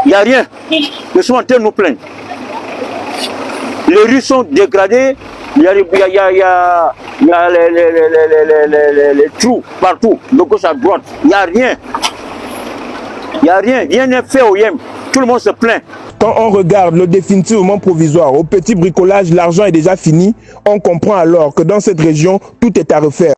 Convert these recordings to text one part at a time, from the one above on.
Il n'y a rien. Nous sommes en train de nous plaindre. Les rues sont dégradées. Il y a les trous partout, de gauche à droite. Il n'y a rien. Il n'y a rien. Rien n'est fait au Yem. Tout le monde se plaint. Quand on regarde le définitivement provisoire, au petit bricolage, l'argent est déjà fini, on comprend alors que dans cette région, tout est à refaire.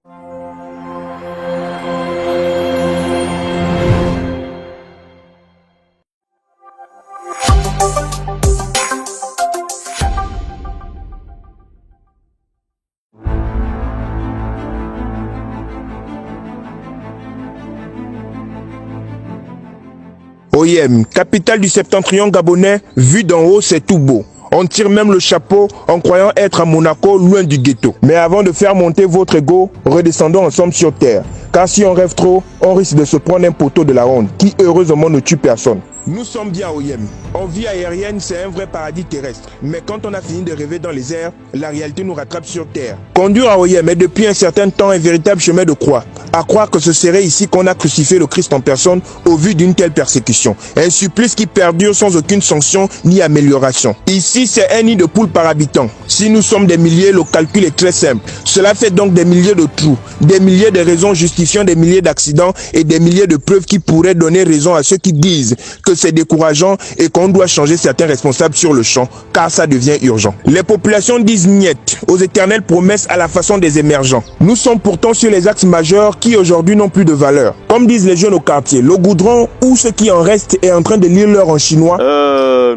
Oyem, capitale du septentrion gabonais, vu d'en haut, c'est tout beau. On tire même le chapeau en croyant être à Monaco, loin du ghetto. Mais avant de faire monter votre ego, redescendons ensemble sur terre. Car si on rêve trop, on risque de se prendre un poteau de la honte, qui heureusement ne tue personne. Nous sommes bien au Yem. En vie aérienne, c'est un vrai paradis terrestre. Mais quand on a fini de rêver dans les airs, la réalité nous rattrape sur terre. Conduire à Oyem est depuis un certain temps un véritable chemin de croix. À croire que ce serait ici qu'on a crucifié le Christ en personne au vu d'une telle persécution. Un supplice qui perdure sans aucune sanction ni amélioration. Ici, c'est un nid de poules par habitant. Si nous sommes des milliers, le calcul est très simple. Cela fait donc des milliers de trous, des milliers de raisons justifiant des milliers d'accidents et des milliers de preuves qui pourraient donner raison à ceux qui disent que c'est décourageant et qu'on doit changer certains responsables sur le champ, car ça devient urgent. Les populations disent niet aux éternelles promesses à la façon des émergents. Nous sommes pourtant sur les axes majeurs qui aujourd'hui n'ont plus de valeur. Comme disent les jeunes au quartier, le goudron ou ce qui en reste est en train de lire l'heure en chinois.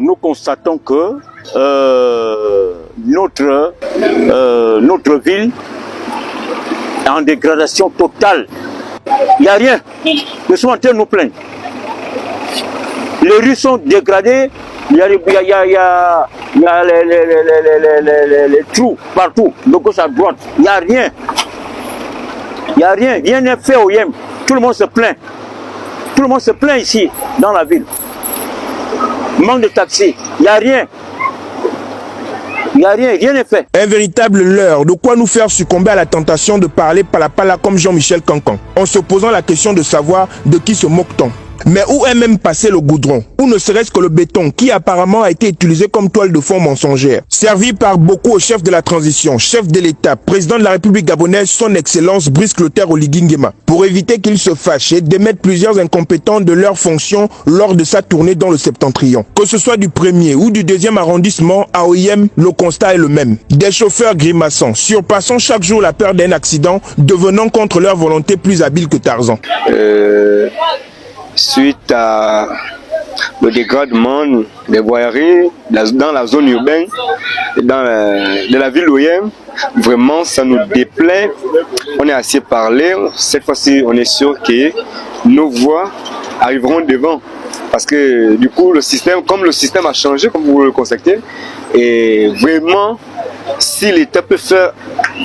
Nous constatons que notre ville est en dégradation totale. Il n'y a rien. Nous sommes en train de nous plaindre. Les rues sont dégradées. Il y a les trous partout, de gauche à droite. Il n'y a rien. Il n'y a rien. Rien n'est fait au Yem. Tout le monde se plaint. Tout le monde se plaint ici, dans la ville. Manque de taxis. Il n'y a rien. Il n'y a rien, rien n'est fait. Un véritable leurre, de quoi nous faire succomber à la tentation de parler palapala comme Jean-Michel Cancan, en se posant la question de savoir de qui se moque-t-on. Mais où est même passé le goudron? Ou ne serait-ce que le béton qui apparemment a été utilisé comme toile de fond mensongère, servi par beaucoup au chef de la transition, chef de l'État, président de la République gabonaise, son excellence Brice Clotaire Oligui Nguema, pour éviter qu'il se fâche et démette plusieurs incompétents de leurs fonctions lors de sa tournée dans le septentrion. Que ce soit du premier ou du deuxième arrondissement à Oyem, le constat est le même. Des chauffeurs grimaçants, surpassant chaque jour la peur d'un accident, devenant contre leur volonté plus habiles que Tarzan. Suite à le dégradement des voiries dans la zone urbaine, de la ville d'Oyem, vraiment ça nous déplaît. On est assez parlé. Cette fois-ci, on est sûr que nos voix arriveront devant. Parce que du coup, le système a changé, comme vous le constatez, et vraiment, si l'État peut faire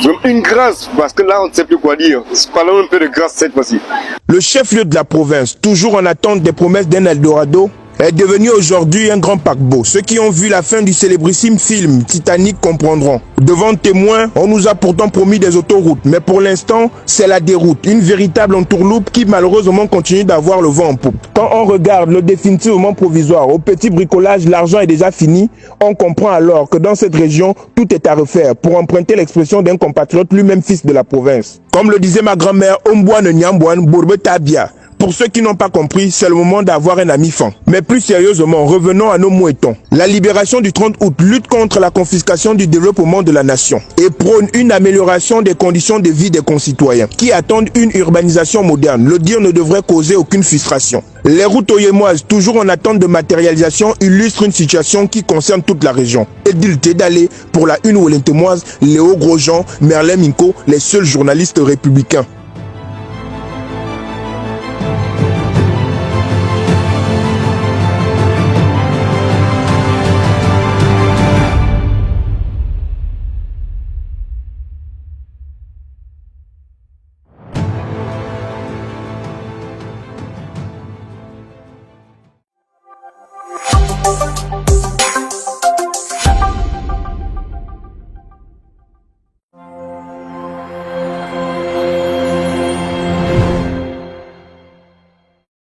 vraiment une grâce, parce que là on ne sait plus quoi dire, parlons un peu de grâce cette fois-ci. Le chef-lieu de la province, toujours en attente des promesses d'un Eldorado, est devenu aujourd'hui un grand paquebot. Ceux qui ont vu la fin du célébrissime film Titanic comprendront. Devant témoins, on nous a pourtant promis des autoroutes, mais pour l'instant, c'est la déroute, une véritable entourloupe qui malheureusement continue d'avoir le vent en poupe. Quand on regarde le définitivement provisoire, au petit bricolage, l'argent est déjà fini, on comprend alors que dans cette région, tout est à refaire, pour emprunter l'expression d'un compatriote lui-même fils de la province. Comme le disait ma grand-mère, Omboane Nyambouane Bourbe Tabia. Pour ceux qui n'ont pas compris, c'est le moment d'avoir un ami fan. Mais plus sérieusement, revenons à nos mouettons. La libération du 30 août lutte contre la confiscation du développement de la nation et prône une amélioration des conditions de vie des concitoyens qui attendent une urbanisation moderne. Le dire ne devrait causer aucune frustration. Les routes oyémoises, toujours en attente de matérialisation, illustrent une situation qui concerne toute la région. Edil Tédalé, pour la une ouellentemoise, Léo Grosjean, Merlin Minko, les seuls journalistes républicains.